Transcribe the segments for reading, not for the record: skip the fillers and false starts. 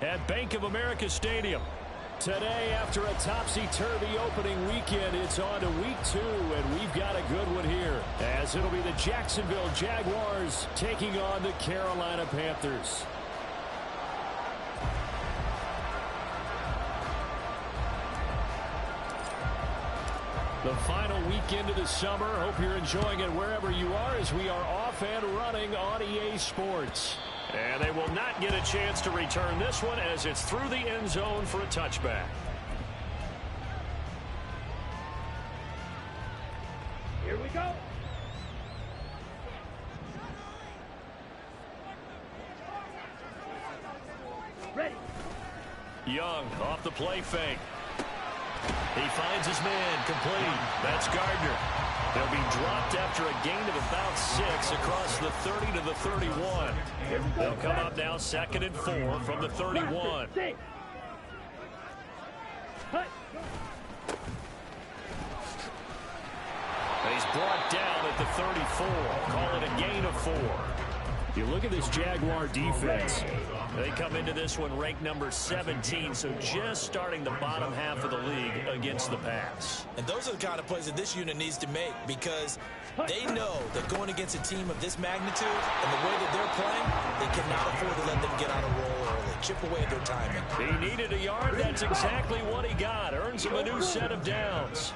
at Bank of America Stadium. Today, after a topsy-turvy opening weekend, it's on to week 2, and we've got a good one here, as it'll be the Jacksonville Jaguars taking on the Carolina Panthers. The final weekend of the summer. Hope you're enjoying it wherever you are, as we are off and running on EA Sports. And they will not get a chance to return this one, as it's through the end zone for a touchback. Here we go. Ready. Young off the play fake. He finds his man complete. That's Gardner. They'll be dropped after a gain of about 6 across the 30 to the 31. They'll come up now 2nd and 4 from the 31. He's brought down at the 34. Call it a gain of 4. You look at this Jaguar defense. They come into this one ranked number 17, so just starting the bottom half of the league against the pass. And those are the kind of plays that this unit needs to make, because they know that going against a team of this magnitude and the way that they're playing, they cannot afford to let them get on a roll early, chip away at their timing. He needed a yard. That's exactly what he got. Earns him a new set of downs.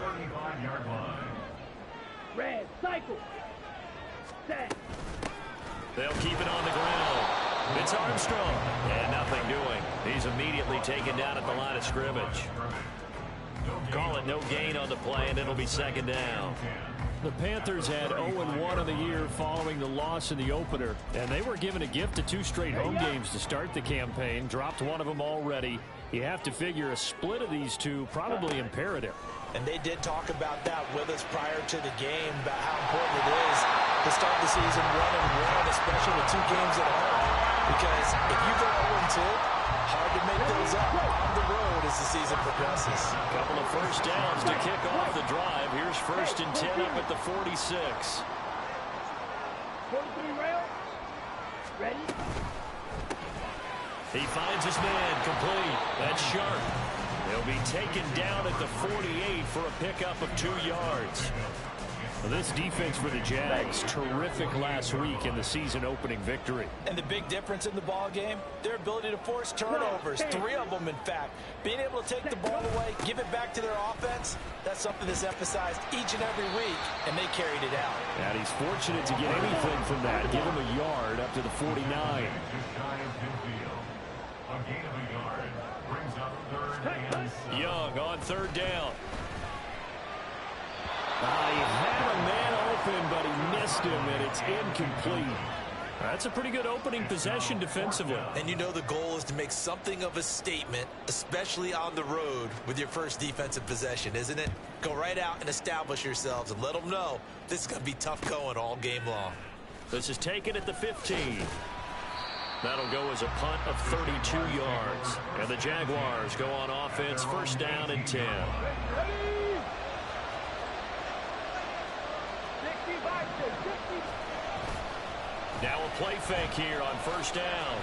Red, cycle. Set. They'll keep it on the ground. It's Armstrong, and nothing doing. He's immediately taken down at the line of scrimmage. Call it no gain on the play, and it'll be 2nd down. The Panthers had 0-1 in the year following the loss in the opener, and they were given a gift of 2 straight home games to start the campaign. Dropped one of them already. You have to figure a split of these two probably imperative. And they did talk about that with us prior to the game, about how important it is to start the season 1-1, especially with 2 games at home. Because if you go 0-2, hard to make those up on the road as the season progresses. A couple of first downs to kick off the drive. Here's 1st and 10 up at the 46. 43 rail. Ready. He finds his man complete. That's Sharp. He'll be taken down at the 48 for a pickup of 2 yards. Well, this defense for the Jags, terrific last week in the season-opening victory. And the big difference in the ball game, their ability to force turnovers, 3 of them, in fact. Being able to take the ball away, give it back to their offense, that's something that's emphasized each and every week, and they carried it out. And he's fortunate to get anything from that. Give him a yard up to the 49. Young on 3rd down. He had a man open, but he missed him, and it's incomplete. That's a pretty good opening possession defensively. And you know the goal is to make something of a statement, especially on the road with your first defensive possession, isn't it? Go right out and establish yourselves and let them know this is going to be tough going all game long. This is taken at the 15. That'll go as a punt of 32 yards. And the Jaguars go on offense, 1st down and 10. Now a play fake here on 1st down.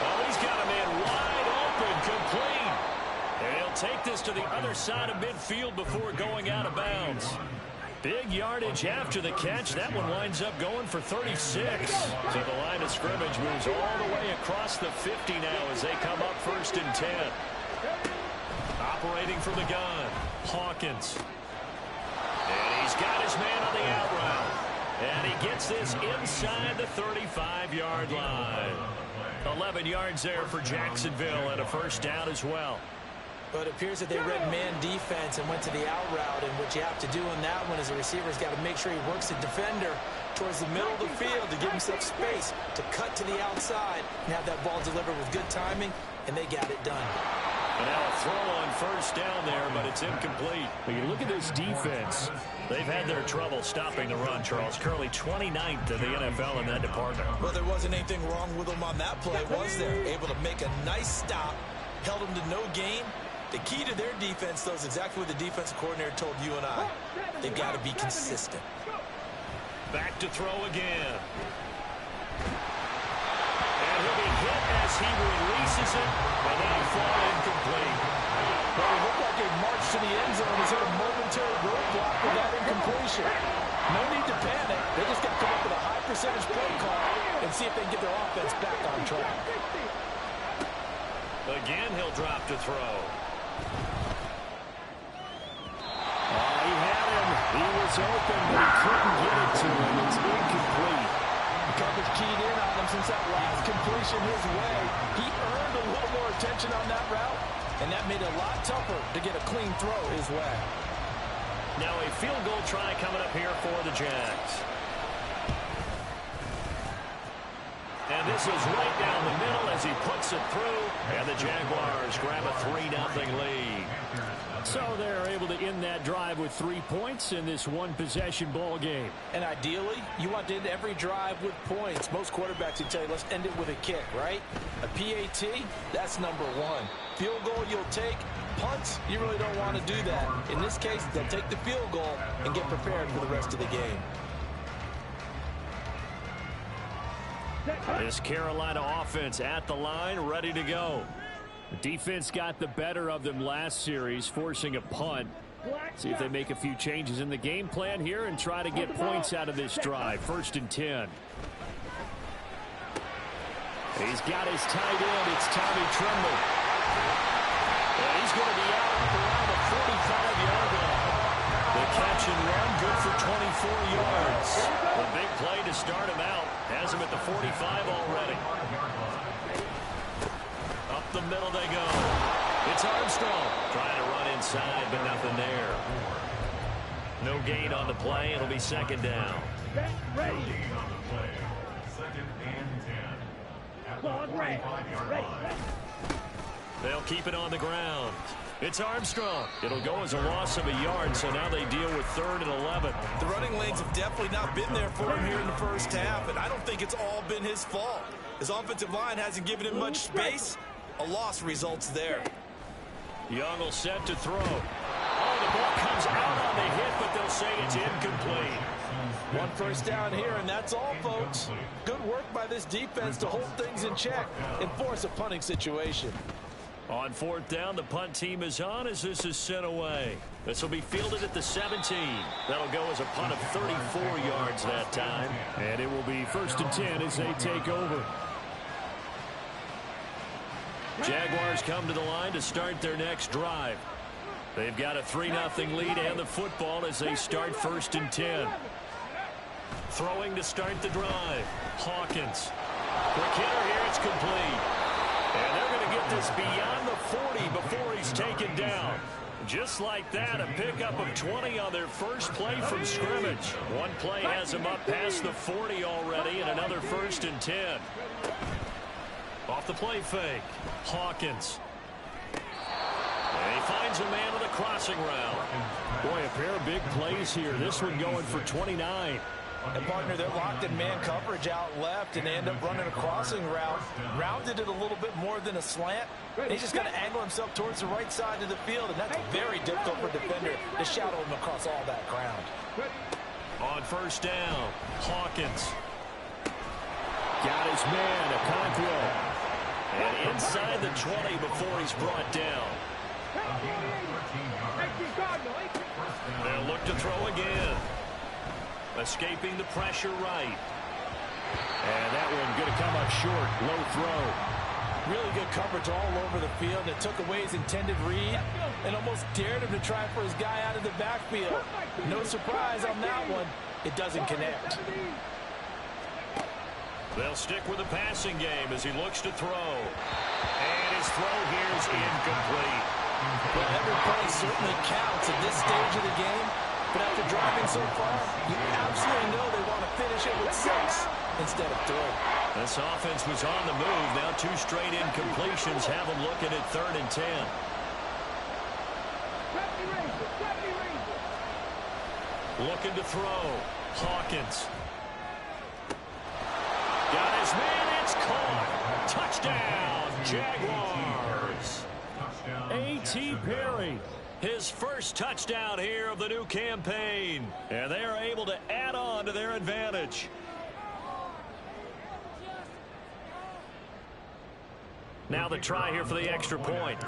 Oh, he's got a man wide open, complete. And he'll take this to the other side of midfield before going out of bounds. Big yardage after the catch. That one winds up going for 36. So the line of scrimmage moves all the way across the 50 now as they come up 1st and 10. Operating from the gun, Hawkins. And he's got his man on the out route. And he gets this inside the 35-yard line. 11 yards there for Jacksonville and a 1st down as well. But it appears that they read man defense and went to the out route. And what you have to do in that one is the receiver's got to make sure he works the defender towards the middle of the field to give himself space to cut to the outside and have that ball delivered with good timing, and they got it done. And now a throw on 1st down there, but it's incomplete. But you look at this defense. They've had their trouble stopping the run, Charles. Currently 29th in the NFL in that department. Well, there wasn't anything wrong with them on that play, was there? Able to make a nice stop, held them to no gain. The key to their defense, though, is exactly what the defensive coordinator told you and I. They've got to be consistent. Back to throw again. And he'll be he releases it, and that'll fall incomplete. Well, it looked like a march to the end zone has hit a momentary roadblock with that incompletion. No need to panic. They just got to come up with a high percentage play call and see if they can get their offense back on track. Again, he'll drop to throw. He had him. He was open, but he couldn't get it to him. It's incomplete. The coverage keyed in on him since that last completion his way. He earned a little more attention on that route, and that made it a lot tougher to get a clean throw his way. Now a field goal try coming up here for the Jags. And this is right down the middle as he puts it through, and the Jaguars grab a 3-0 lead. So they're able to end that drive with 3 points in this one-possession ball game. And ideally, you want to end every drive with points. Most quarterbacks would tell you, let's end it with a kick, right? A PAT, that's number one. Field goal you'll take. Punts, you really don't want to do that. In this case, they'll take the field goal and get prepared for the rest of the game. This Carolina offense at the line, ready to go. The defense got the better of them last series, forcing a punt. See if they make a few changes in the game plan here and try to get points out of this drive. 1st and 10. He's got his tight end. It's Tommy Tremble. And he's going to be out up around the 45-yard line. The catch and run, good for 24 yards. A big play to start him out. Has him at the 45 already. Up the middle they go. It's Armstrong trying to run inside, but nothing there. No gain on the play. It'll be 2nd down. Ready. Claude Ray. Ready. They'll keep it on the ground. It's Armstrong. It'll go as a loss of a yard, so now they deal with 3rd and 11. The running lanes have definitely not been there for him here in the first half, and I don't think it's all been his fault. His offensive line hasn't given him much space. A loss results there. Young will set to throw. Oh, the ball comes out on the hit, but they'll say it's incomplete. 1 first down here, and that's all, folks. Good work by this defense to hold things in check and force a punting situation. On 4th down, the punt team is on as this is sent away. This will be fielded at the 17. That'll go as a punt of 34 yards that time. And it will be 1st and 10 as they take over. Jaguars come to the line to start their next drive. They've got a 3-0 lead and the football as they start 1st and 10. Throwing to start the drive. Hawkins. Quick hitter here, it's complete. And they're going to get this beyond the 40 before he's taken down. Just like that, a pickup of 20 on their first play from scrimmage. One play has them up past the 40 already, and another 1st and 10. Off the play fake. Hawkins. And he finds a man with a crossing route. Boy, a pair of big plays here. This one going for 29. And, partner, they're locked in man coverage out left, and they end up running a crossing route. Rounded it a little bit more than a slant. He's just going to angle himself towards the right side of the field, and that's very difficult for a defender to shadow him across all that ground. On 1st down, Hawkins. Got his man, Okonkwo. And inside the 20 before he's brought down. They'll look to throw again. Escaping the pressure right. And that one going to come up short. Low throw. Really good coverage all over the field. It took away his intended read and almost dared him to try for his guy out of the backfield. No surprise on that one. It doesn't connect. They'll stick with the passing game as he looks to throw. And his throw here is incomplete. Well, every play certainly counts at this stage of the game. But after driving so far, you absolutely know they want to finish it with 6 instead of 3. This offense was on the move. Now 2 straight incompletions have them looking at 3rd and 10. Looking to throw. Hawkins. Got his man. It's caught. Touchdown, Jaguars. A.T. Perry. His first touchdown here of the new campaign. And they are able to add on to their advantage. Now the try here for the extra point.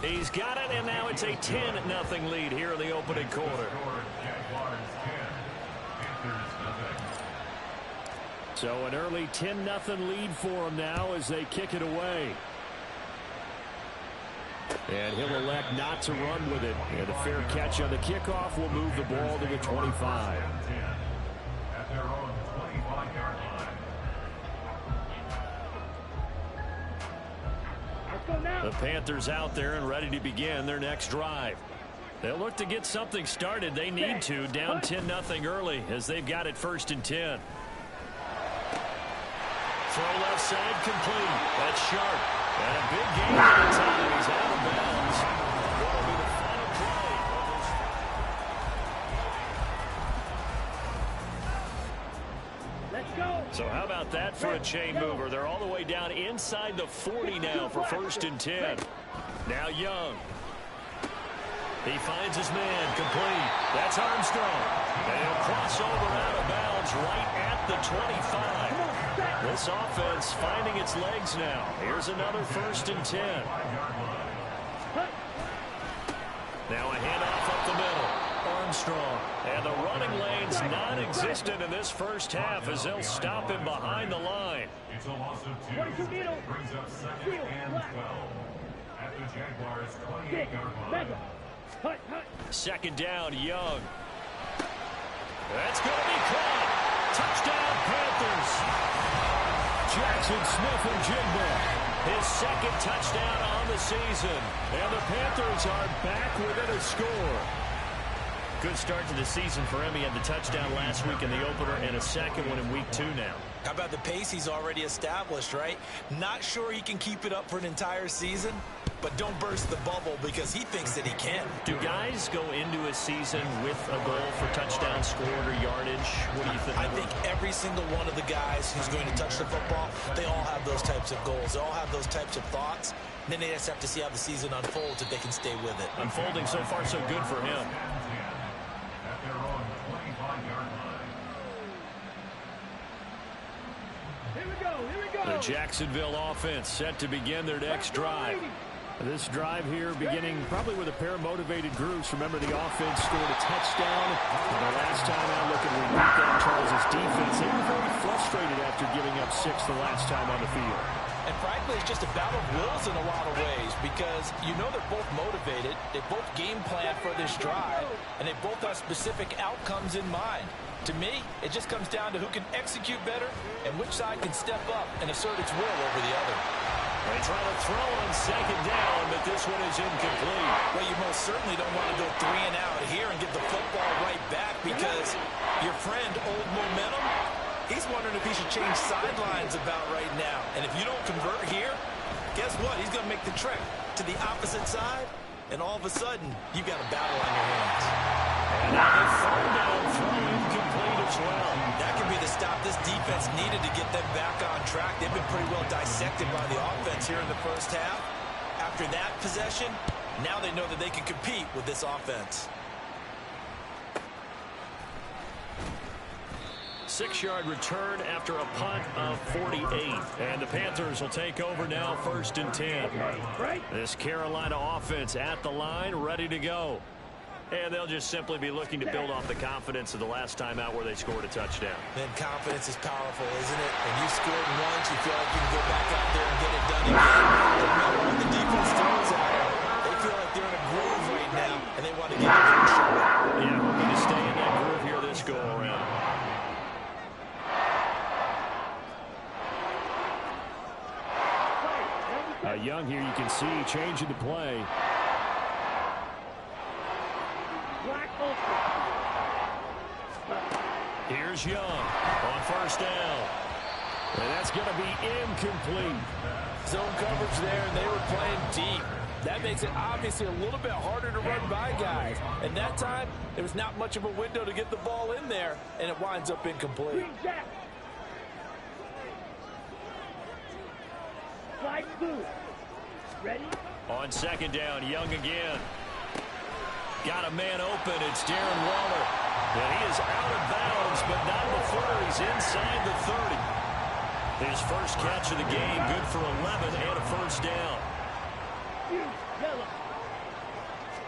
He's got it, and now it's a 10-0 lead here in the opening quarter. So an early 10-0 lead for him now as they kick it away. And he'll elect not to run with it. And a fair catch on the kickoff will move the ball to the 25. At their own 25-yard line. Let's go now. The Panthers out there and ready to begin their next drive. They'll look to get something started. They need to, down 10-0 early as they've got it 1st and 10. Throw left side complete. That's sharp. And a big gain for the time. He's out of bounds. That'll be the final play of this. Let's go. So how about that for a chain mover? They're all the way down inside the 40 now for 1st and 10. Now Young. He finds his man complete. That's Armstrong. And he'll cross over out of bounds right at the 25. This offense finding its legs now. Here's another 1st and 10. Now a handoff up the middle. Armstrong. And the running lane's non-existent in this first half as they'll stop him behind the line. It's a loss of 2. Brings up 2nd and 12. At the Jaguars' 28-yard line. Second down, Young. That's going to be caught. Touchdown, Panthers. Jackson Smith-Njigba, his second touchdown on the season. And the Panthers are back within a score. Good start to the season for him. He had the touchdown last week in the opener and a second one in week 2 now. How about the pace he's already established, right? Not sure he can keep it up for an entire season, but don't burst the bubble because he thinks that he can. Do guys go into a season with a goal for touchdown scored or yardage? What do you think? I think every single one of the guys who's going to touch the football, they all have those types of goals. They all have those types of thoughts. And then they just have to see how the season unfolds if they can stay with it. Unfolding so far so good for him. At their own 25-yard line. Here we go. Here we go. The Jacksonville offense set to begin their next drive. This drive here beginning probably with a pair of motivated groups. Remember, the offense scored a touchdown. And the last time out looking to repeat that, Charles' defense, they were very frustrated after giving up 6 the last time on the field. And frankly, it's just a battle of wills in a lot of ways because you know they're both motivated. They both game plan for this drive, and they both have specific outcomes in mind. To me, it just comes down to who can execute better and which side can step up and assert its will over the other. They try to throw on second down, but this one is incomplete. Well, you most certainly don't want to go 3 and out here and get the football right back because your friend, Old Momentum, he's wondering if he should change sidelines about right now. And if you don't convert here, guess what? He's going to make the trek to the opposite side, and all of a sudden, you've got a battle on your hands. And now they fall down, throw incomplete as well. That could be the stop this defense needed to get them back on track. They've been pretty well dissected by the offense here in the first half. After that possession, now they know that they can compete with this offense. 6-yard return after a punt of 48. And the Panthers will take over now, 1st and 10. This Carolina offense at the line, ready to go. And they'll just simply be looking to build off the confidence of the last time out where they scored a touchdown. Man, confidence is powerful, isn't it? When you scored once, you feel like you can go back out there and get it done again. No matter what the defense throws at them, they feel like they're in a groove right now, and they want to get it in short. Yeah, hoping to stay in that groove here this go-around. Young here, you can see changing the play. Here's Young on 1st down. And that's going to be incomplete. Zone coverage there, and they were playing deep. That makes it obviously a little bit harder to run by guys. And that time, there was not much of a window to get the ball in there, and it winds up incomplete. Slide through. Ready? On 2nd down, Young again. Got a man open. It's Darren Waller. And he is out of bounds, but not before he's inside the 30. His first catch of the game, good for 11 and a first down. Yellow.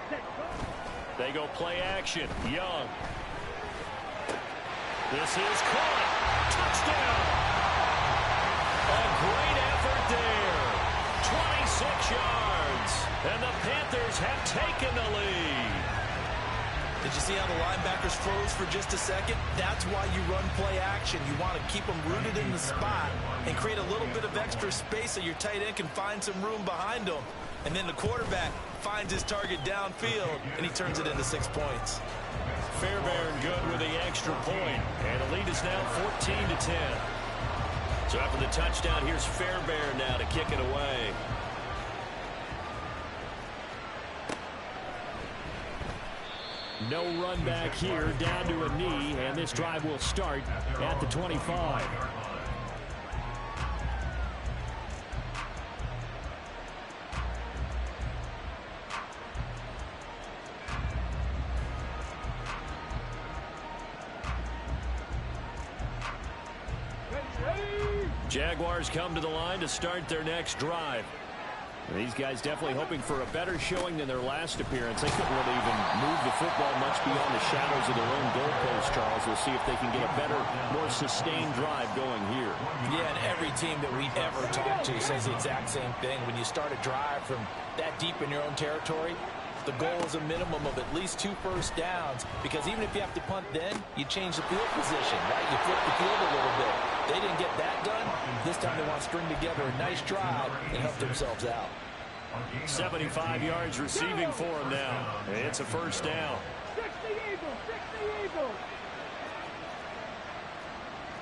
Set, go. They go play action. Young. This is caught. Touchdown. A great effort there. 26 yards. And the Panthers have taken the lead. Did you see how the linebackers froze for just a second? That's why you run play action. You want to keep them rooted in the spot and create a little bit of extra space so your tight end can find some room behind them. And then the quarterback finds his target downfield, and he turns it into 6 points. Fairbairn good with the extra point. And the lead is now 14-10. So after the touchdown, here's Fairbairn now to kick it away. No run back here, down to a knee, and this drive will start at the 25. Jaguars come to the line to start their next drive. These guys definitely hoping for a better showing than their last appearance. They couldn't really even move the football much beyond the shadows of their own goalpost, Charles. We'll see if they can get a better, more sustained drive going here. Yeah, and every team that we ever talk to says the exact same thing. When you start a drive from that deep in your own territory, the goal is a minimum of at least 2 first downs, because even if you have to punt then, you change the field position, right? You flip the field a little bit. They didn't get that done. This time they want to string together a nice drive and help themselves out. 75 yards receiving for him now. It's a first down. 60 Eagles, 60 Eagles.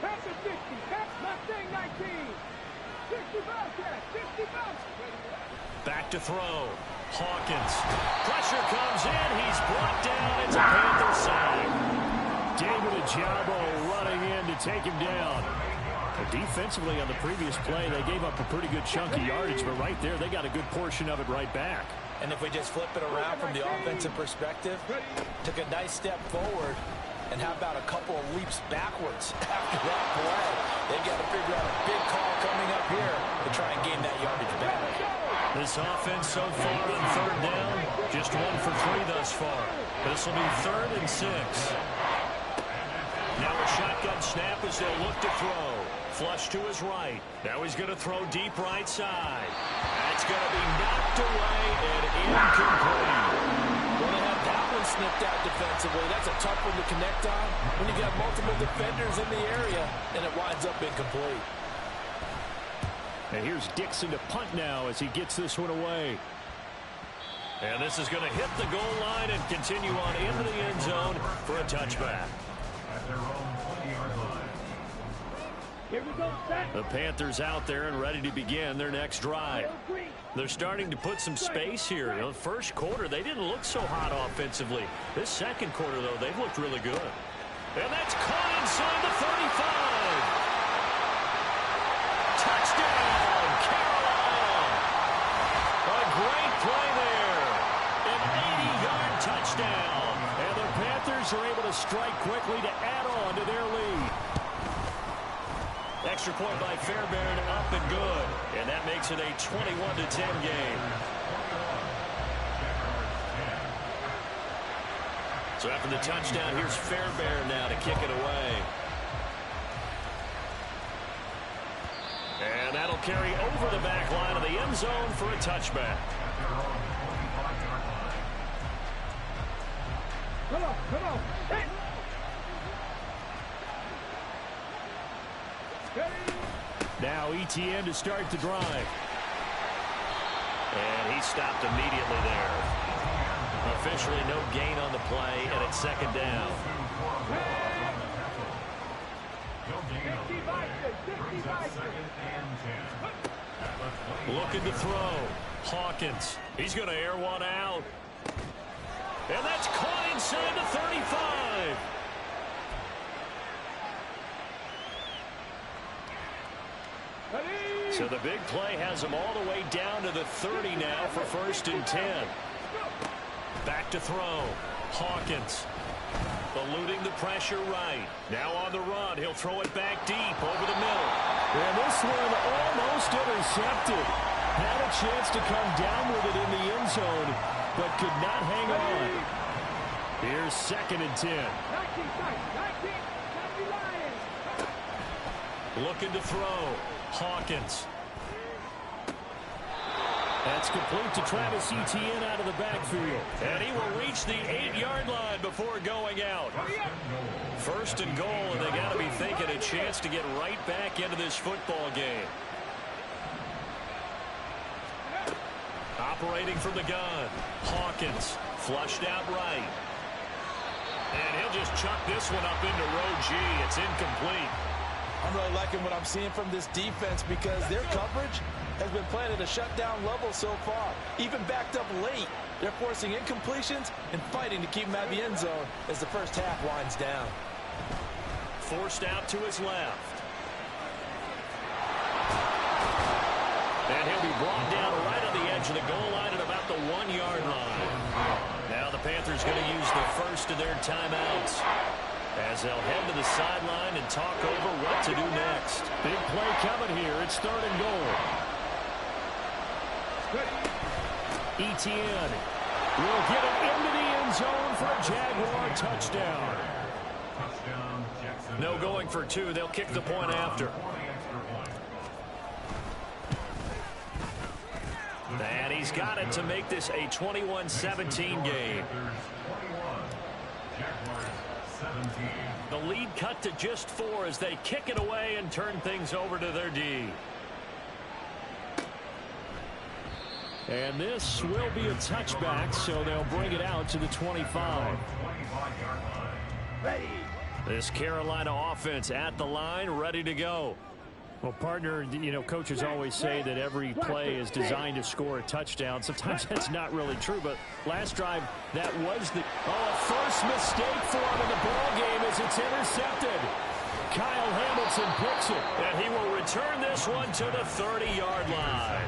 Pass at 50, pass Mustang 19. 60 Bobcat, 60 Bobcat. Back to throw. Hawkins. Pressure comes in. He's brought down. It's a Panther sack. David Ajabo running in to take him down. Defensively on the previous play, they gave up a pretty good chunk of yardage, but right there, they got a good portion of it right back. And if we just flip it around from the offensive perspective, took a nice step forward, and how about a couple of leaps backwards after that play? They've got to figure out a big call coming up here to try and gain that yardage back. This offense so far on third down, just 1 for 3 thus far. This will be 3rd and 6. Now a shotgun snap as they'll look to throw. Flush to his right. Now he's going to throw deep right side. That's going to be knocked away and incomplete. Well, they had that one snipped out defensively. That's a tough one to connect on when you got multiple defenders in the area, and it winds up incomplete. And here's Dixon to punt now as he gets this one away. And this is going to hit the goal line and continue on into the end zone for a touchback. At their own 20-yard line. Here we go, set. The Panthers out there and ready to begin their next drive. They're starting to put some space here. The first quarter, they didn't look so hot offensively. This second quarter, though, they've looked really good. And that's caught inside the 35. Touchdown, Carolina. A great play there. An 80-yard touchdown. And the Panthers are able to strike quickly to add on to their lead. Extra point by Fairbairn, up and good. And that makes it a 21-10 game. So after the touchdown, here's Fairbairn now to kick it away. And that'll carry over the back line of the end zone for a touchback. Come on, come on. Hey. Now ETN to start the drive. And he stopped immediately there. Officially no gain on the play, and it's second down. Looking to throw. Hawkins. He's going to air one out. And that's caught inside the 35. So the big play has him all the way down to the 30 now for 1st and 10. Back to throw. Hawkins. Eluding the pressure right. Now on the run. He'll throw it back deep over the middle. And this one almost intercepted. Had a chance to come down with it in the end zone, but could not hang on. Here's 2nd and 10. 19, 19, Lions. Looking to throw. Hawkins. That's complete to Travis Etienne out of the backfield. And he will reach the 8-yard line before going out. 1st and goal, and they got to be thinking a chance to get right back into this football game. Operating from the gun. Hawkins flushed out right. And he'll just chuck this one up into row G. It's incomplete. I'm really liking what I'm seeing from this defense because their coverage has been playing at a shutdown level so far. Even backed up late, they're forcing incompletions and fighting to keep them out of the end zone as the first half winds down. Forced out to his left. And he'll be brought down right on the edge of the goal line at about the 1-yard line. Now the Panthers going to use the first of their timeouts as they'll head to the sideline and talk over what to do next. Big play coming here. It's 3rd and goal. Etienne will get it into the end zone for a Jaguar touchdown. No going for 2. They'll kick the point after. And he's got it to make this a 21-17 game. The lead cut to just 4 as they kick it away and turn things over to their D. And this will be a touchback, so they'll bring it out to the 25. Ready. This Carolina offense at the line, ready to go. Well, partner, you know, coaches always say that every play is designed to score a touchdown. Sometimes that's not really true, but last drive, that was the... Oh, a first mistake for him in the ball game as it's intercepted. Kyle Hamilton picks it. And he will return this one to the 30-yard line.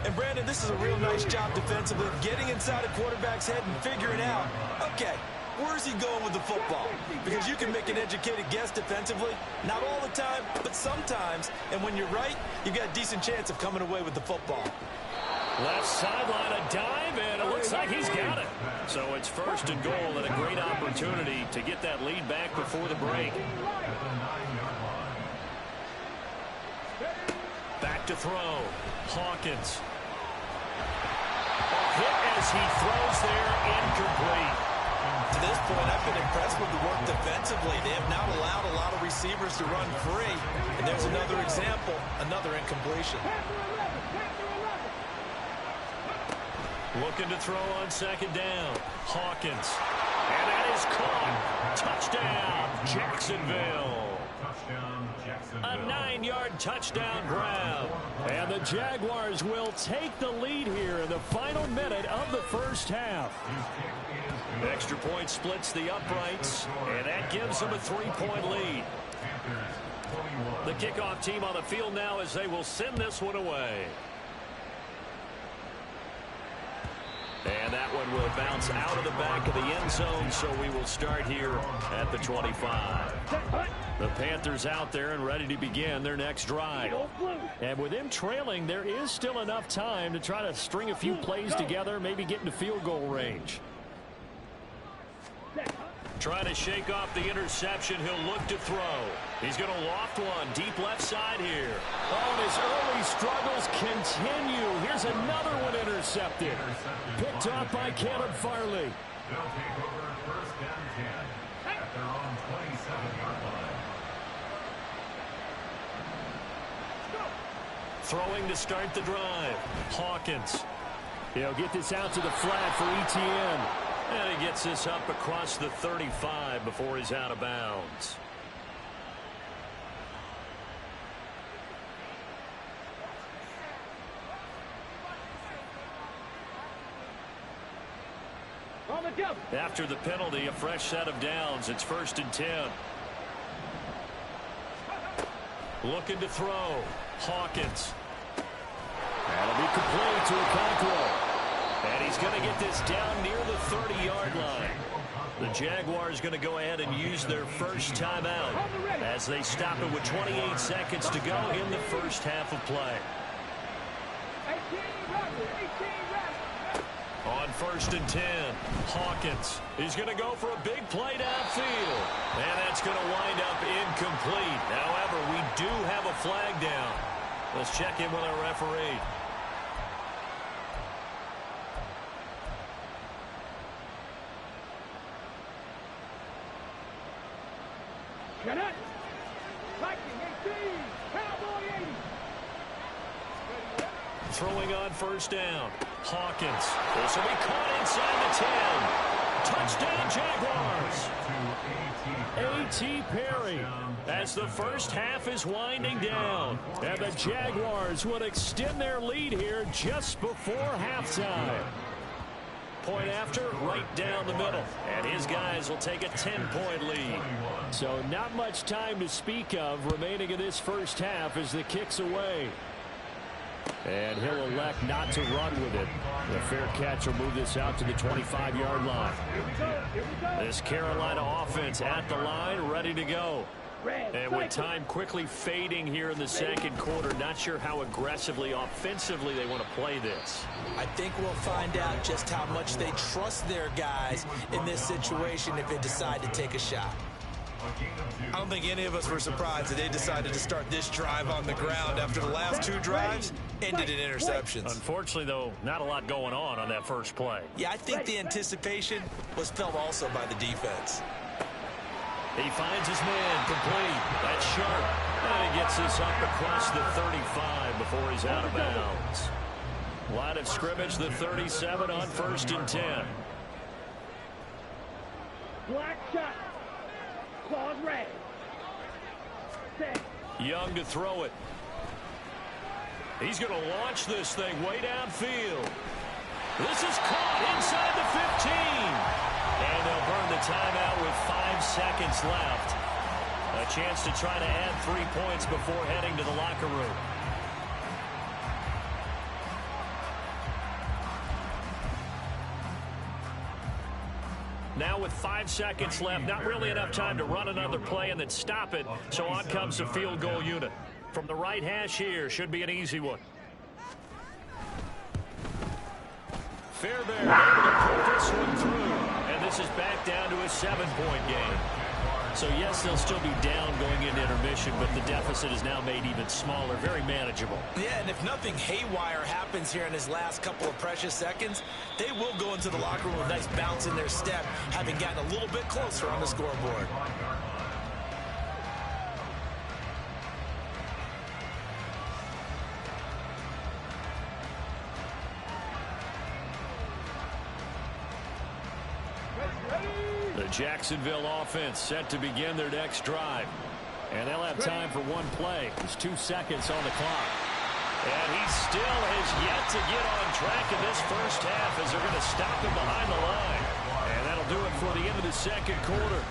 And, Brandon, this is a real nice job defensively, getting inside a quarterback's head and figuring out, okay, where's he going with the football? Because you can make an educated guess defensively. Not all the time, but sometimes. And when you're right, you've got a decent chance of coming away with the football. Left sideline, a dive, and it looks like he's got it. So it's 1st and goal and a great opportunity to get that lead back before the break. Back to throw. Hawkins. A hit as he throws there, incomplete. To this point, I've been impressed with the work defensively. They have not allowed a lot of receivers to run free. And there's another example, another incompletion. Looking to throw on 2nd down. Hawkins. And that is caught. Touchdown, Jacksonville. A 9-yard touchdown grab. And the Jaguars will take the lead here in the final minute of the first half. Extra point splits the uprights, and that gives them a 3-point lead. The kickoff team on the field now as they will send this one away. And that one will bounce out of the back of the end zone, so we will start here at the 25. The Panthers out there and ready to begin their next drive. And with them trailing, there is still enough time to try to string a few plays together, maybe get into field goal range. Trying to shake off the interception, he'll look to throw. He's going to loft one deep left side here. Oh, and his early struggles continue. Here's another one intercepted. Picked off by Caleb Farley. They'll take over 1st and 10 at their own 27-yard line. Throwing to start the drive. Hawkins. He'll get this out to the flat for Etienne. And he gets this up across the 35 before he's out of bounds. After the penalty, a fresh set of downs. It's 1st and 10. Looking to throw. Hawkins. That'll be complete to Okonkwo. And he's going to get this down near the 30-yard line. The Jaguars going to go ahead and use their first timeout as they stop it with 28 seconds to go in the first half of play. 18 reps. On 1st and 10, Hawkins. He's going to go for a big play downfield. And that's going to wind up incomplete. However, we do have a flag down. Let's check in with our referee. Shut up. Viking 18. Cowboy 80. Throwing on 1st down. Hawkins. This will be caught inside the 10. Touchdown, Jaguars. A.T. Perry as the first half is winding down. And the Jaguars will extend their lead here just before halftime. Point after, right down the middle. And his guys will take a 10-point lead. So not much time to speak of remaining in this first half as the kick's away. And he'll elect not to run with it. The fair catch will move this out to the 25-yard line. This Carolina offense at the line, ready to go. And with time quickly fading here in the second quarter, not sure how aggressively, offensively they want to play this. I think we'll find out just how much they trust their guys in this situation if they decide to take a shot. I don't think any of us were surprised that they decided to start this drive on the ground after the last 2 drives ended in interceptions. Unfortunately, though, not a lot going on that first play. Yeah, I think the anticipation was felt also by the defense. He finds his man complete. That's sharp. And he gets this up across the 35 before he's out of bounds. Line of scrimmage, the 37 on 1st and 10. Black shot. Claws red. Set. Young to throw it. He's going to launch this thing way downfield. This is caught inside the 15. And they'll burn the timeout with 5 seconds left. A chance to try to add 3 points before heading to the locker room. Now with 5 seconds left, not really enough time to run another play and then stop it. So on comes the field goal unit. From the right hash here, should be an easy one. Fairbairn able to pull this one through. And this is back down to a 7-point game. So yes, they'll still be down going into intermission, but the deficit is now made even smaller, very manageable. Yeah, and if nothing haywire happens here in his last couple of precious seconds, they will go into the locker room with a nice bounce in their step, having gotten a little bit closer on the scoreboard. The Jacksonville offense set to begin their next drive. And they'll have time for one play. There's 2 seconds on the clock. And he still has yet to get on track in this first half as they're going to stop him behind the line. And that'll do it for the end of the second quarter.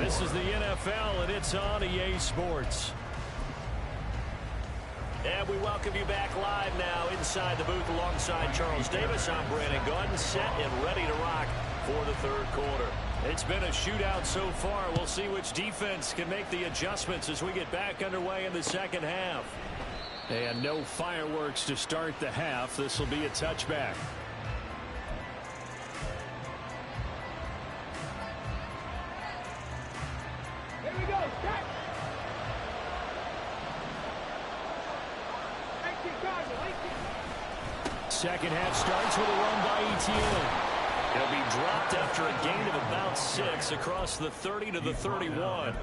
This is the NFL, and it's on EA Sports. And we welcome you back live now inside the booth alongside Charles Davis. I'm Brandon Gordon, set and ready to rock for the third quarter. It's been a shootout so far. We'll see which defense can make the adjustments as we get back underway in the second half. And no fireworks to start the half. This will be a touchback. Here we go. Set. 18 Cardinal. 18. Second half starts with a run by Etienne. He'll be dropped after a gain of about 6 across the 30 to the 31.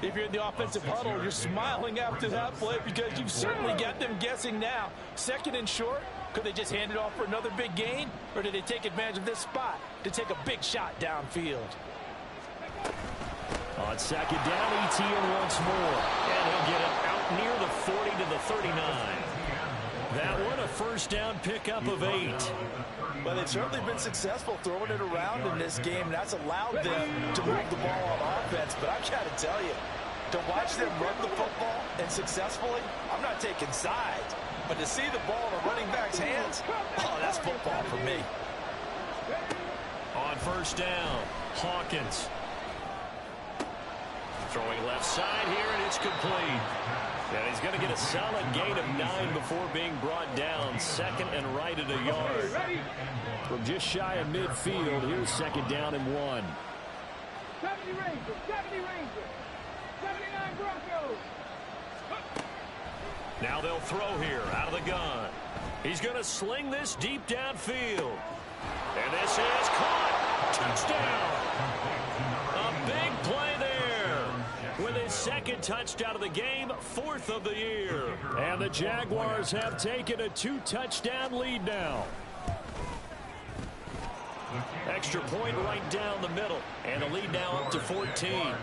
If you're in the offensive huddle, you're smiling after that play because you've certainly got them guessing now. 2nd and short, could they just hand it off for another big gain? Or did they take advantage of this spot to take a big shot downfield? On 2nd down, Etienne once more. And he'll get it out near the 40 to the 39. That one a first down pickup of 8. Well, they've certainly been successful throwing it around in this game, and that's allowed them to move the ball on offense. But I've got to tell you, to watch them run the football and successfully, I'm not taking sides. But to see the ball in a running back's hands, oh, that's football for me. On first down, Hawkins. Throwing left side here, and it's complete. And he's going to get a solid gain of 9 before being brought down. Second and right at a yard. From just shy of midfield, here's second down and 1. 70 Rangers, 70 Rangers, 79 Broncos. Now they'll throw here out of the gun. He's going to sling this deep downfield. And this is caught. Touchdown. A big play there. With his second touchdown of the game, 4th of the year. And the Jaguars have taken a 2-touchdown lead now. Extra point right down the middle. And the lead now up to 14.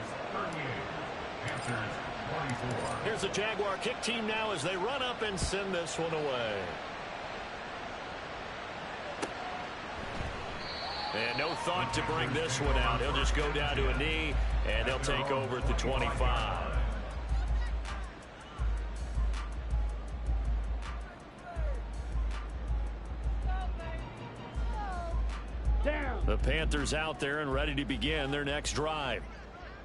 Here's the Jaguar kick team now as they run up and send this one away. And no thought to bring this one out. He'll just go down to a knee, and they'll take over at the 25. The Panthers out there and ready to begin their next drive.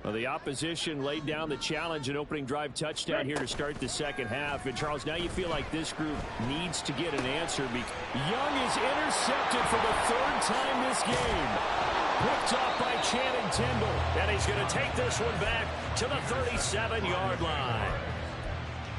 Well, the opposition laid down the challenge, an opening drive touchdown here to start the second half. And, Charles, now you feel like this group needs to get an answer. Young is intercepted for the 3rd time this game. Picked off by Channing Tindall. And he's going to take this one back to the 37-yard line.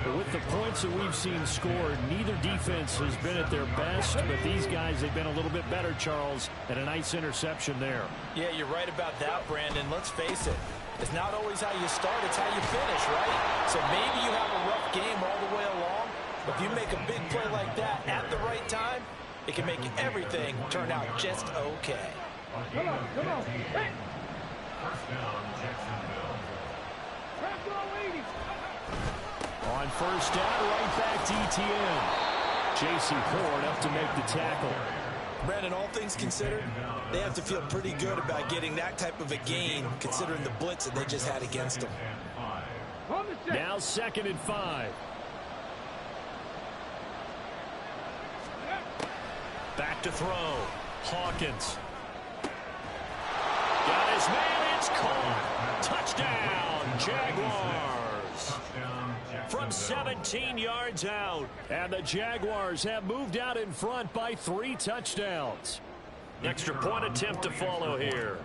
But with the points that we've seen scored, neither defense has been at their best, but these guys, they've been a little bit better, Charles, and a nice interception there. Yeah, you're right about that, Brandon. Let's face it. It's not always how you start, it's how you finish, right? So maybe you have a rough game all the way along, but if you make a big play like that at the right time, it can make everything turn out just okay. Come on, come on. Hey. First down, Jacksonville. On first down, right back to ETN. J.C. Horn up to make the tackle. Brandon, all things considered, they have to feel pretty good about getting that type of a gain, considering the blitz that they just had against them. Now 2nd and 5. Back to throw. Hawkins. Got his man. It's caught. Touchdown, Jaguars. From 17 yards out. And the Jaguars have moved out in front by 3 touchdowns. Extra point attempt to follow here.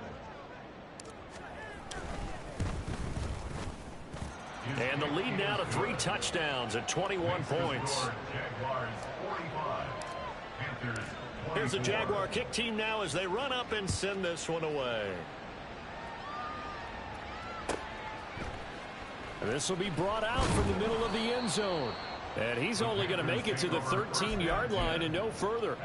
And the lead now to 3 touchdowns at 21 points. Here's the Jaguar kick team now as they run up and send this one away. And this will be brought out from the middle of the end zone. And he's only going to make it to the 13-yard line and no further.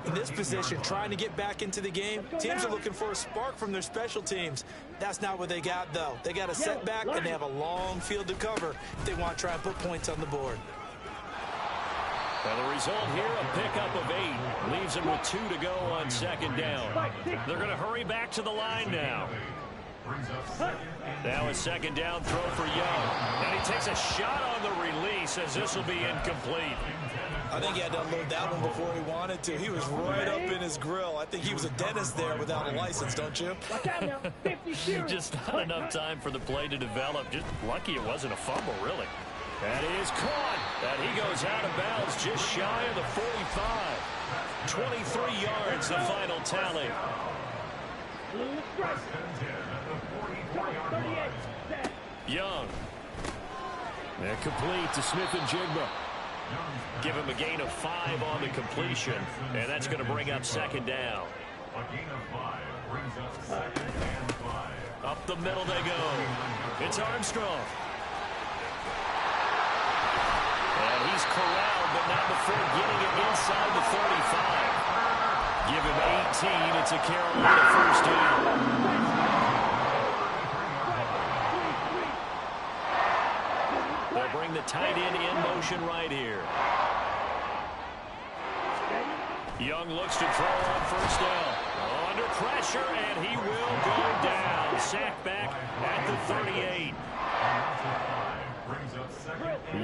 In this position, trying to get back into the game, teams are looking for a spark from their special teams. That's not what they got, though. They got a setback, and they have a long field to cover if they want to try and put points on the board. Well, the result here, a pickup of 8. Leaves them with 2 to go on 2nd down. They're going to hurry back to the line now. Now a 2nd down throw for Young. And he takes a shot on the release as this will be incomplete. I think he had to unload that one before he wanted to. He was right up in his grill. I think he was a dentist there without a license, don't you? Just not enough time for the play to develop. Just lucky it wasn't a fumble, really. That is caught. And he goes out of bounds just shy of the 45. 23 yards, the final tally. Young. And complete to Smith and Jigba. Give him a gain of 5 on the completion, and that's going to bring up 2nd down. A gain of 5 brings up 2nd and 5. Up the middle they go. It's Armstrong. And he's corralled, but not before getting it inside the 35. Give him 18. It's a Carolina first down. They'll bring the tight end in motion right here. Young looks to throw on first down. Under pressure, and he will go down. Sacked back at the 38.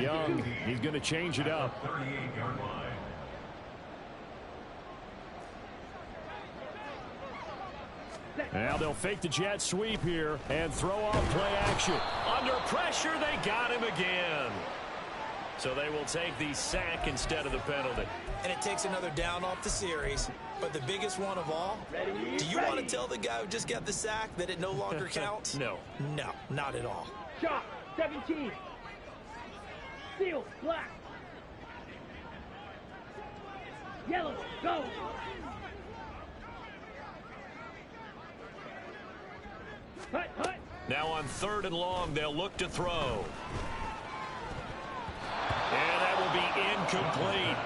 Young, he's going to change it up. 38-yard line. Now they'll fake the jet sweep here and throw off play action. Under pressure, they got him again. So they will take the sack instead of the penalty. And it takes another down off the series. But the biggest one of all, do you want to tell the guy who just got the sack that it no longer counts? No. No, not at all. Shot, 17. Seal, black. Yellow, go. Hut, hut. Now on 3rd and long, they'll look to throw. And that will be incomplete.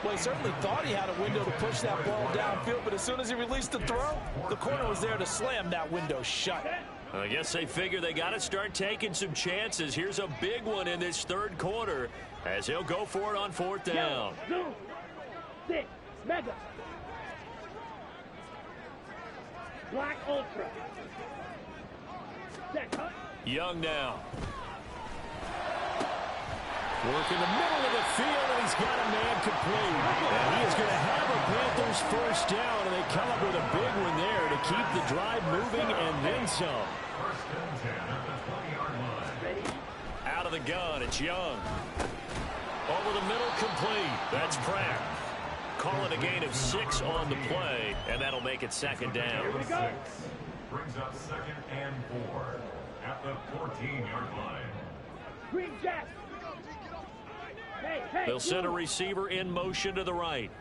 Well, he certainly thought he had a window to push that ball downfield, but as soon as he released the throw, the corner was there to slam that window shut. I guess they figure they got to start taking some chances. Here's a big one in this 3rd quarter as he'll go for it on 4th down. Zoom. 6, mega. Black ultra. Set, hut. Young now. Work in the middle of the field, and he's got a man complete. And he is going to have a Panthers first down, and they come up with a big one there to keep the drive moving and then some. First and 10 at the 20-yard line. Out of the gun, it's Young. Over the middle, complete. That's Pratt. Call it a gain of 6 on the play, and that'll make it 2nd down. Brings up 2nd and 4 at the 14-yard line. Green Jack. Hey, They'll send a blue. receiver in motion to the right.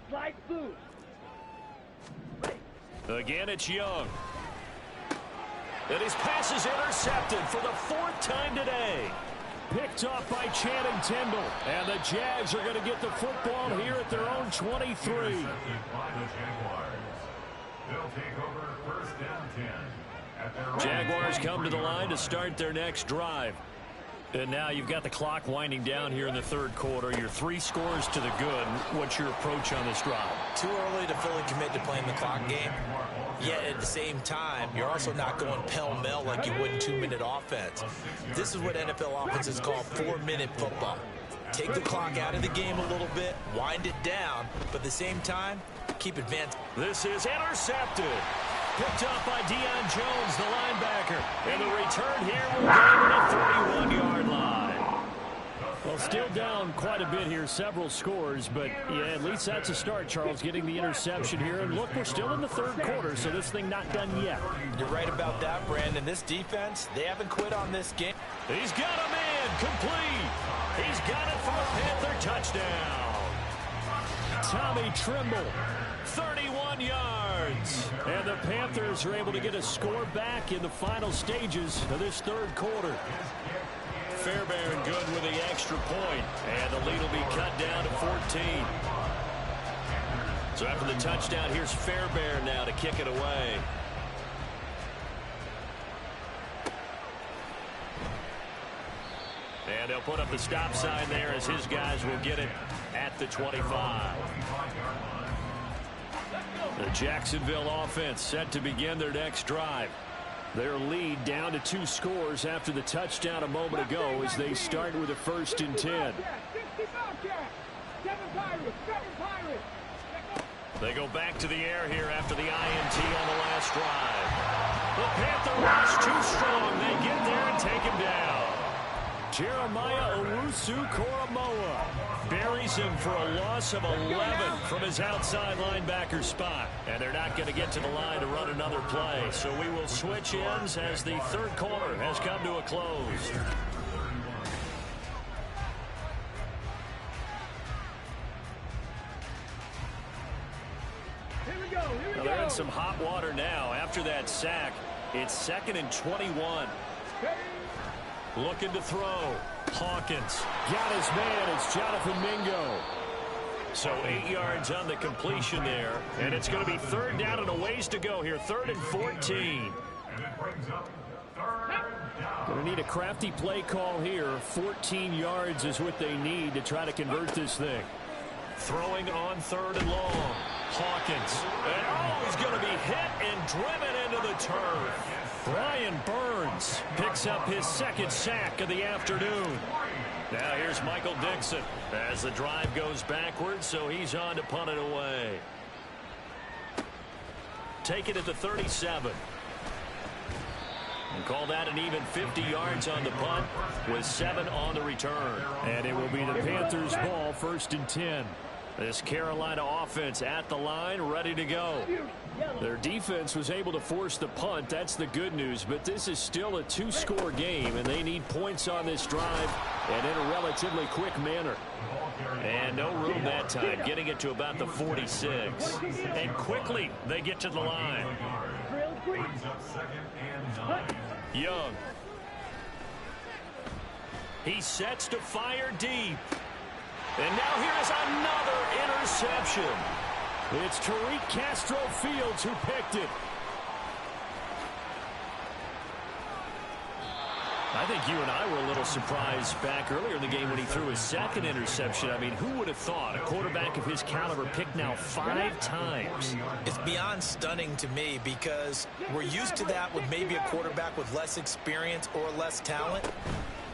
Slide blue. Again, it's Young. And his pass is intercepted for the 4th time today. Picked off by Channing Tindall. And the Jags are going to get the football here at their own 23. Intercepted by the Jaguars. They'll take over 1st and 10 at their own Jaguars come to the line to start their next drive. And now you've got the clock winding down here in the 3rd quarter. You're 3 scores to the good. What's your approach on this drive? Too early to fully commit to playing the clock game. Yet at the same time, you're also not going pell-mell like you would in 2-minute offense. This is what NFL offenses call 4-minute football. Take the clock out of the game a little bit, wind it down, but at the same time, keep advancing. This is intercepted. Picked up by Deion Jones, the linebacker. And the return here will go to the 31-yard line. Well, still down quite a bit here, several scores, but yeah, at least that's a start, Charles, getting the interception here. And look, we're still in the 3rd quarter, so this thing not done yet. You're right about that, Brandon. This defense, they haven't quit on this game. He's got a man complete. He's got it for a Panther touchdown. Tommy Trimble. 31 yards. And the Panthers are able to get a score back in the final stages of this 3rd quarter. Fairbairn good with the extra point. And the lead will be cut down to 14. So after the touchdown, here's Fairbairn now to kick it away. And they'll put up the stop sign there as his guys will get it at the 25. The Jacksonville offense set to begin their next drive. Their lead down to 2 scores after the touchdown a moment ago as they start with a 1st and 10. They go back to the air here after the INT on the last drive. The Panther rush too strong. They get there and take him down. Jeremiah Owusu-Koramoah buries him for a loss of 11 from his outside linebacker spot. And they're not going to get to the line to run another play. So we will switch ends as the 3rd quarter has come to a close. Well, they're in some hot water now. After that sack, it's 2nd and 21. Looking to throw. Hawkins. Got his man. It's Jonathan Mingo. So 8 yards on the completion there. And it's going to be 3rd down and a ways to go here. 3rd and 14. And it brings up 3rd down. Going to need a crafty play call here. 14 yards is what they need to try to convert this thing. Throwing on 3rd and long. Hawkins. And oh, he's going to be hit and driven into the turf. Brian Burns picks up his 2nd sack of the afternoon. Now here's Michael Dixon as the drive goes backwards, so he's on to punt it away. Take it at the 37. And call that an even 50 yards on the punt with 7 on the return. And it will be the Panthers' ball, 1st and 10. This Carolina offense at the line, ready to go. Their defense was able to force the punt. That's the good news. But this is still a 2-score game, and they need points on this drive and in a relatively quick manner. And no room that time, getting it to about the 46. And quickly, they get to the line. Young. He sets to fire deep. And now here is another interception. It's Tariq Castro Fields who picked it. I think you and I were a little surprised back earlier in the game when he threw his second interception. I mean, who would have thought a quarterback of his caliber picked now 5 times? It's beyond stunning to me because we're used to that with maybe a quarterback with less experience or less talent.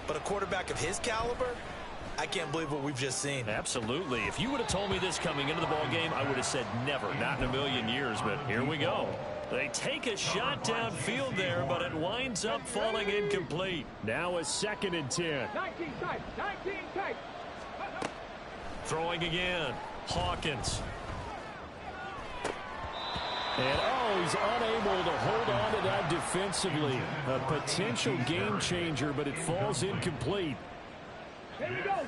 But a quarterback of his caliber, I can't believe what we've just seen. Absolutely. If you would have told me this coming into the ball game, I would have said never, not in a million years, but here we go. They take a shot downfield there, but it winds up falling incomplete. Now a 2nd and 10. 19 tight, 19 tight. Throwing again. Hawkins. And, he's unable to hold on to that defensively. A potential game changer, but it falls incomplete.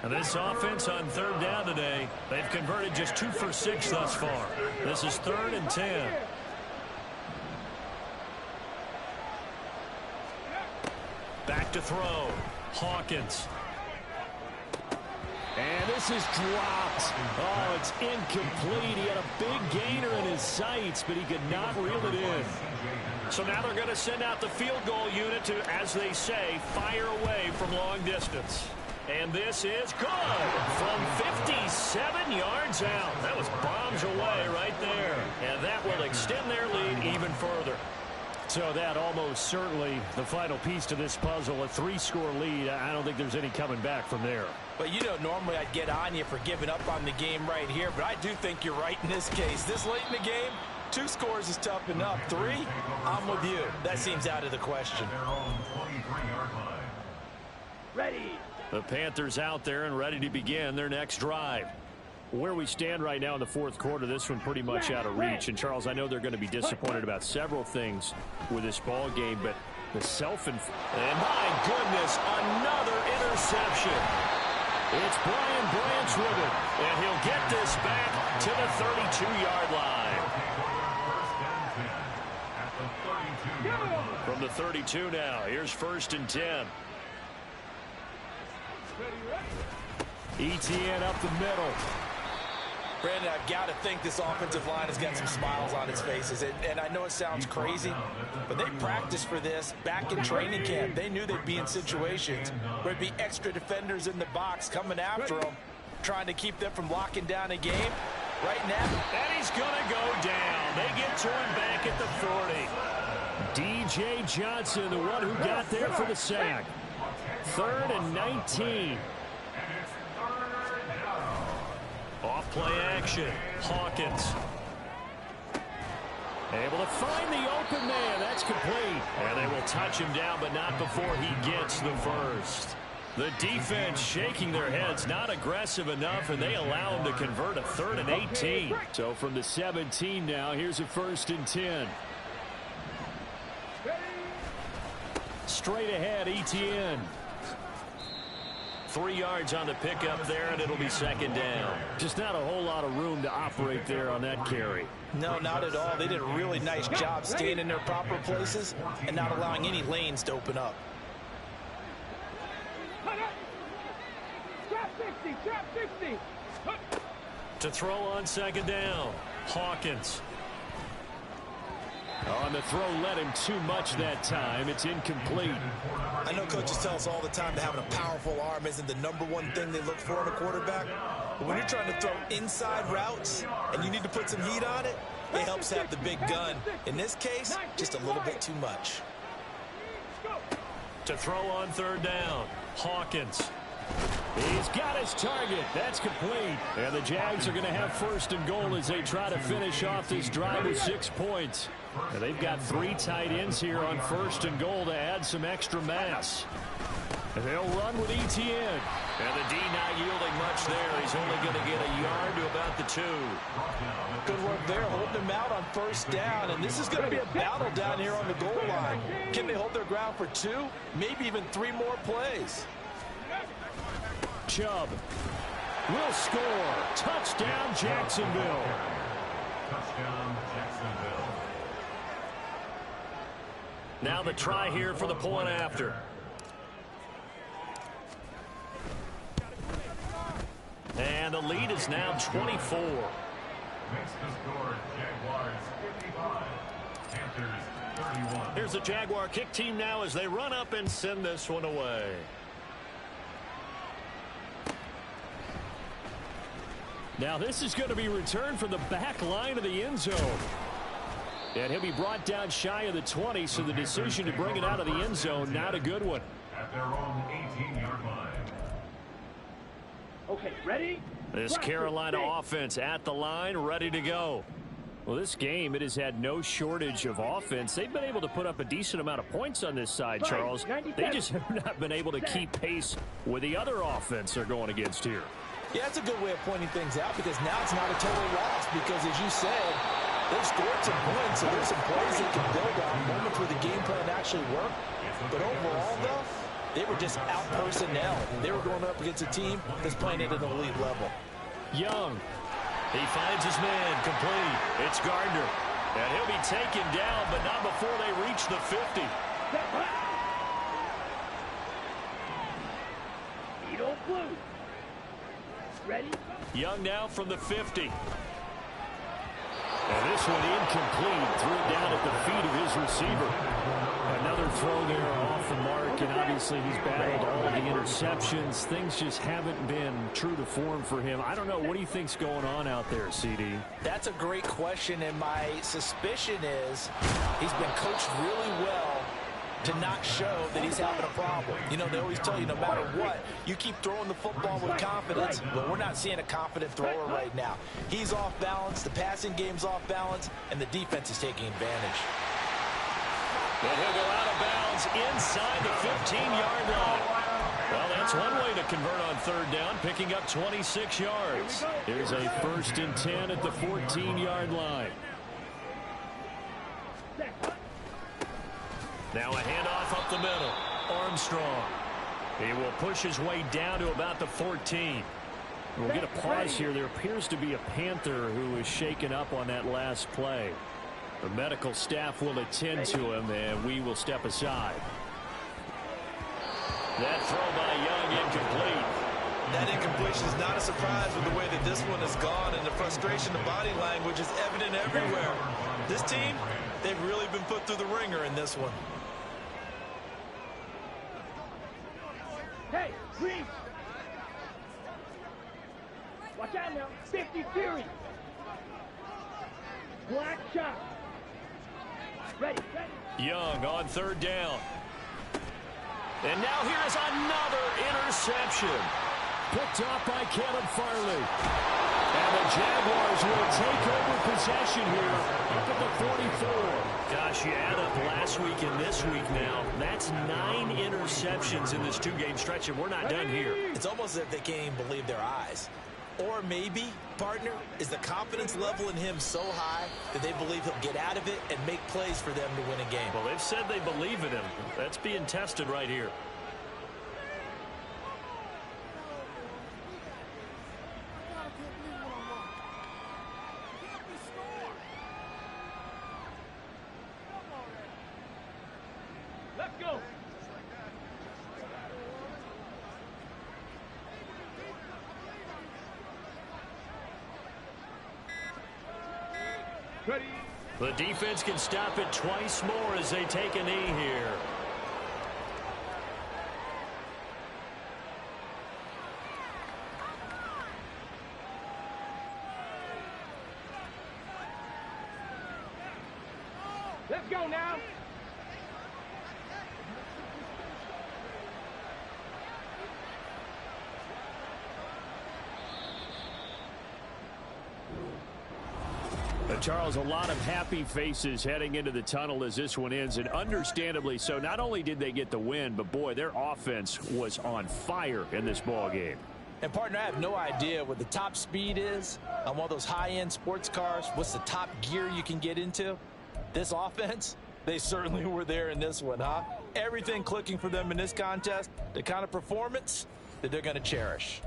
And this offense on 3rd down today, they've converted just 2 for 6 thus far. This is 3rd and 10. Back to throw. Hawkins. And this is dropped. Oh, it's incomplete. He had a big gainer in his sights, but he could not reel it in. So now they're going to send out the field goal unit to, as they say, fire away from long distance. And this is good from 57 yards out. That was bombs away right there. And that will extend their lead even further. So that almost certainly the final piece to this puzzle, a 3-score lead. I don't think there's any coming back from there. But, you know, normally I'd get on you for giving up on the game right here, but I do think you're right in this case. This late in the game, 2 scores is tough enough. 3, I'm with you. That seems out of the question. Ready. The Panthers out there and ready to begin their next drive. Where we stand right now in the 4th quarter, this one pretty much out of reach. And, Charles, I know they're going to be disappointed about several things with this ball game, but the and my goodness, another interception. It's Brian Branch with it. And he'll get this back to the 32-yard line. From the 32 now, here's 1st and 10. ETN up the middle. Brandon, I've got to think this offensive line has got some smiles on its faces. And I know it sounds crazy, but they practiced for this back in training camp. They knew they'd be in situations where there'd be extra defenders in the box coming after them, trying to keep them from locking down a game. Right now, and he's going to go down. They get to him back at the 40. DJ Johnson, the one who got there for the sack. 3rd and 19. Off play action. Hawkins. Able to find the open man. That's complete. And they will touch him down, but not before he gets the first. The defense shaking their heads, not aggressive enough, and they allow him to convert a 3rd and 18. So from the 17 now, here's a 1st and 10. Straight ahead, ETN. 3 yards on the pickup there, and it'll be 2nd down. Just not a whole lot of room to operate there on that carry. No, not at all. They did a really nice job staying in their proper places and not allowing any lanes to open up. Trap 60, trap 60. To throw on 2nd down, Hawkins. On the throw, led him too much that time. It's incomplete. I know coaches tell us all the time that having a powerful arm isn't the #1 thing they look for in a quarterback. But when you're trying to throw inside routes and you need to put some heat on it, it helps have the big gun. In this case, just a little bit too much. To throw on 3rd down, Hawkins. He's got his target. That's complete. And the Jags are going to have first and goal as they try to finish off this drive with 6 points. Now they've got 3 tight ends here on first and goal to add some extra mass. And they'll run with ETN. And the D not yielding much there. He's only going to get a yard to about the 2. Good work there, holding him out on first down. And this is going to be a battle down here on the goal line. Can they hold their ground for 2, maybe even 3 more plays? Chubb will score. Touchdown, Jacksonville. Touchdown, Jacksonville. Now the try here for the point after. And the lead is now 24. Makes the score Jaguars 55, Panthers 31. Here's the Jaguar kick team now as they run up and send this one away. Now this is going to be returned from the back line of the end zone. And he'll be brought down shy of the 20, so the decision to bring it out of the end zone, not a good one. At their own 18-yard line. Okay, ready? This Carolina offense at the line, ready to go. Well, this game, it has had no shortage of offense. They've been able to put up a decent amount of points on this side, Charles. They just have not been able to keep pace with the other offense they're going against here. Yeah, that's a good way of pointing things out because now it's not a total loss because, as you said, they've scored some points, so there's some plays they can build on, moments where the game plan actually worked. But overall, though, they were just out-personnel. They were going up against a team that's playing at an elite level. Young. He finds his man, complete. It's Gardner. And he'll be taken down, but not before they reach the 50. Edo blue. Ready? Young now from the 50. And this one incomplete. Threw it down at the feet of his receiver. Another throw there off the mark, and obviously he's battled all of the interceptions. Things just haven't been true to form for him. I don't know. What do you think's going on out there, CD? That's a great question, and my suspicion is he's been coached really well to not show that he's having a problem. You know, they always tell you no matter what, you keep throwing the football with confidence, but we're not seeing a confident thrower right now. He's off balance, the passing game's off balance, and the defense is taking advantage. And he'll go out of bounds inside the 15-yard line. Well, that's one way to convert on third down, picking up 26 yards. Here's a 1st and 10 at the 14-yard line. Now a handoff up the middle. Armstrong. He will push his way down to about the 14. We'll get a pause here. There appears to be a Panther who is shaken up on that last play. The medical staff will attend to him, and we will step aside. That throw by Young incomplete. That incompletion is not a surprise with the way that this one has gone, and the frustration, the body language is evident everywhere. This team, they've really been put through the ringer in this one. Hey, green. Watch out now. 50 Fury. Black shot. Ready, ready. Young on third down. And now here is another interception. Picked off by Caleb Farley. And the Jaguars will take over possession here up at the 44. Gosh, you add up last week and this week now. That's 9 interceptions in this 2-game stretch, and we're not done here. It's almost as if they can't even believe their eyes. Or maybe, partner, is the confidence level in him so high that they believe he'll get out of it and make plays for them to win a game. Well, they've said they believe in him. That's being tested right here. Let's go. Ready. The defense can stop it twice more as they take a knee here. Let's go now. Charles, a lot of happy faces heading into the tunnel as this one ends, and understandably so. Not only did they get the win, but, boy, their offense was on fire in this ball game. And, partner, I have no idea what the top speed is on one of those high-end sports cars. What's the top gear you can get into? This offense, they certainly were there in this one, huh? Everything clicking for them in this contest, the kind of performance that they're going to cherish.